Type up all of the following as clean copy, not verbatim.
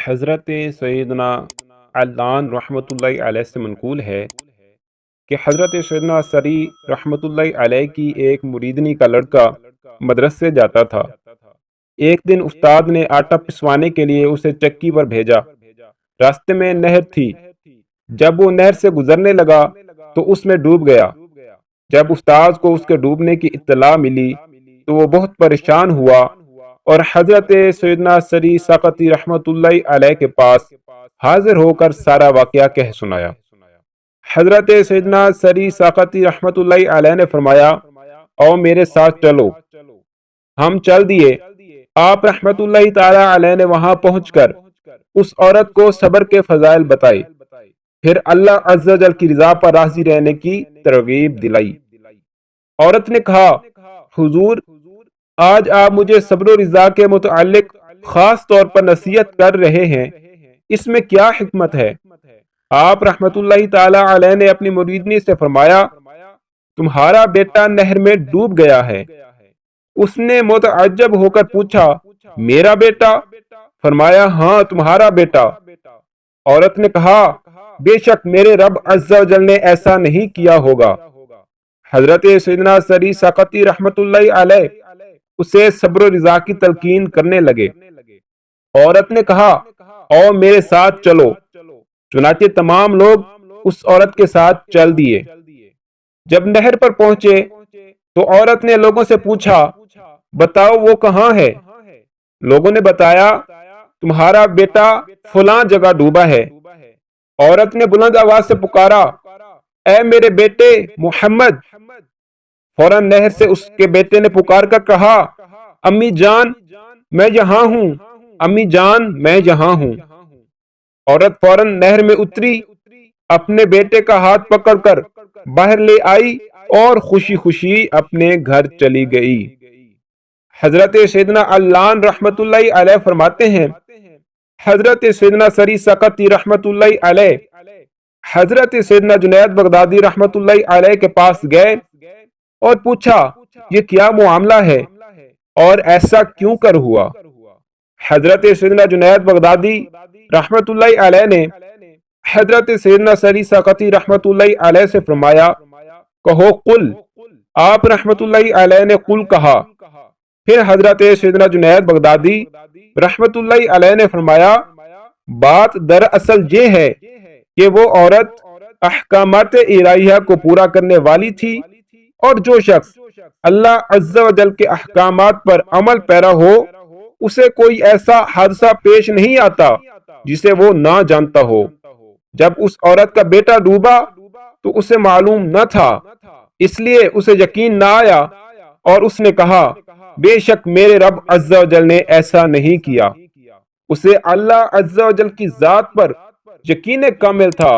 حضرت سیدنا علان رحمۃ اللہ علیہ سے منقول ہے کہ حضرت سیدنا سری رحمۃ اللہ علیہ کی ایک مریدنی کا لڑکا مدرسے جاتا تھا۔ ایک دن استاد نے آٹا پسوانے کے لیے اسے چکی پر بھیجا۔ راستے میں نہر تھی۔ جب وہ نہر سے گزرنے لگا تو اس میں ڈوب گیا۔ جب استاد کو اس کے ڈوبنے کی اطلاع ملی تو وہ بہت پریشان ہوا اور حضرت سیدنا سری ساقطی رحمۃ اللہ علیہ کے پاس حاضر ہو کر سارا واقعہ کہہ سنایا۔ حضرت سیدنا سری ساقطی رحمۃ اللہ علیہ نے فرمایا، او میرے ساتھ چلو۔ ہم چل دیے۔ آپ رحمۃ اللہ تعالی علیہ نے وہاں پہنچ کر اس عورت کو صبر کے فضائل بتائے، پھر اللہ عز و جل کی رضا پر راضی رہنے کی ترغیب دلائی۔ عورت نے کہا، حضور، آج آپ مجھے صبر و رضا کے متعلق خاص طور پر نصیحت کر رہے ہیں، اس میں کیا حکمت ہے؟ آپ رحمت اللہ تعالی علیہ نے اپنی مریدنی سے فرمایا، تمہارا بیٹا نہر میں ڈوب گیا ہے۔ اس نے متعجب ہو کر پوچھا، میرا بیٹا؟ فرمایا، ہاں، تمہارا بیٹا۔ عورت نے کہا، بے شک میرے رب عز و جل نے ایسا نہیں کیا ہوگا۔ حضرت سیدنا سری ساقطی رحمت اللہ علیہ اسے صبر و رضا کی تلقین کرنے لگے۔ عورت نے کہا، او میرے ساتھ چلو۔ چنانچہ تمام لوگ اس عورت کے ساتھ چل دیے۔ جب نہر پر پہنچے تو عورت نے لوگوں سے پوچھا، بتاؤ وہ کہاں ہے؟ لوگوں نے بتایا، تمہارا بیٹا فلاں جگہ ڈوبا ہے۔ عورت نے بلند آواز سے پکارا، اے میرے بیٹے محمد۔ فوراً نہر سے اس کے بیٹے نے پکار کر کہا، امی جان میں یہاں ہوں، امی جان میں یہاں ہوں۔ عورت فوراً نہر میں اتری، اپنے بیٹے کا ہاتھ پکڑ کر باہر لے آئی اور خوشی خوشی اپنے گھر چلی گئی۔ حضرت سیدنا علان رحمت اللہ علیہ فرماتے ہیں، حضرت سیدنا سری ساقطی رحمت اللہ علیہ حضرت سیدنا جنید بغدادی رحمت اللہ علیہ کے پاس گئے اور پوچھا، یہ کیا معاملہ ہے اور ایسا کیوں کر ہوا؟ حضرت سیدنا جنید بغدادی رحمت اللہ علیہ نے حضرت سیدنا سری ساقطی رحمت اللہ علیہ سے فرمایا، کہو قل۔ آپ رحمت اللہ علیہ نے قل کہا۔ پھر حضرت سیدنا جنید بغدادی رحمت اللہ علیہ نے فرمایا، بات دراصل یہ ہے کہ وہ عورت احکامات الہیہ کو پورا کرنے والی تھی، اور جو شخص اللہ عز و جل کے احکامات پر عمل پیرا ہو اسے کوئی ایسا حادثہ پیش نہیں آتا جسے وہ نہ جانتا ہو۔ جب اس عورت کا بیٹا ڈوبا تو اسے معلوم نہ تھا، اس لیے اسے یقین نہ آیا اور اس نے کہا، بے شک میرے رب عز و جل نے ایسا نہیں کیا۔ اسے اللہ عز و جل کی ذات پر یقین کامل تھا،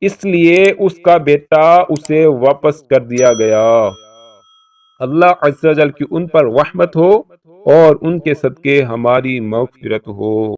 اس لیے اس کا بیٹا اسے واپس کر دیا گیا۔ اللہ عز و جل کی ان پر رحمت ہو اور ان کے صدقے ہماری مغفرت ہو۔